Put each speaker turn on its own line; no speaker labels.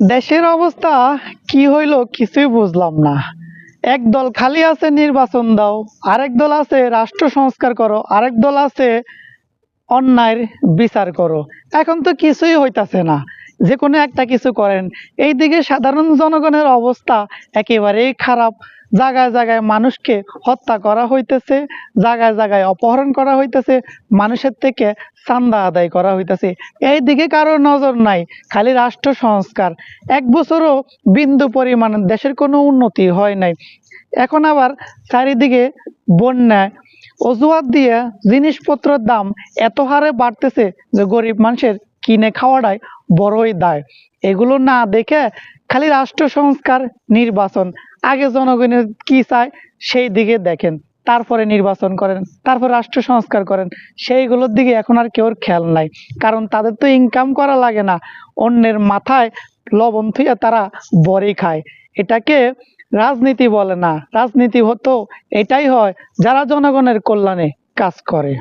দেশের অবস্থা কি হইল কিছুই বুঝলাম না। এক দল খালি আছে নির্বাচন দাও, আরেক দল আছে রাষ্ট্র সংস্কার করো, আরেক দল আছে অন্যায়ের বিচার করো। এখন তো কিছুই হইতাছে না, যে কোনো একটা কিছু করেন। এইদিকে সাধারণ জনগণের অবস্থা একেবারেই খারাপ। জায়গায় জায়গায় মানুষকে হত্যা করা হইতেছে, জায়গায় জায়গায় অপহরণ করা হইতেছে, মানুষের থেকে চাঁদা আদায় করা হইতেছে। এইদিকে কারো নজর নাই, খালি রাষ্ট্র সংস্কার। এক বছরও বিন্দু পরিমাণ দেশের কোনো উন্নতি হয় নাই। এখন আবার চারিদিকে বন্যায় অজুহাত দিয়ে জিনিসপত্রের দাম এত হারে বাড়তেছে যে গরিব মানুষের কিনে খাওয়াটাই বড়ই দায়। এগুলো না দেখে খালি রাষ্ট্র সংস্কার, নির্বাচন, আগে জনগণের কি চায় সেই দিকে দেখেন, তারপরে নির্বাচন করেন, তারপর রাষ্ট্র সংস্কার করেন। সেইগুলোর দিকে এখন আর কেউ খেয়াল নাই, কারণ তাদের তো ইনকাম করা লাগে না। অন্যের মাথায় লবণ থুইয়া তারা বড়ি খায়। এটাকে রাজনীতি বলে না। রাজনীতি হতো এটাই হয় যারা জনগণের কল্যাণে কাজ করে।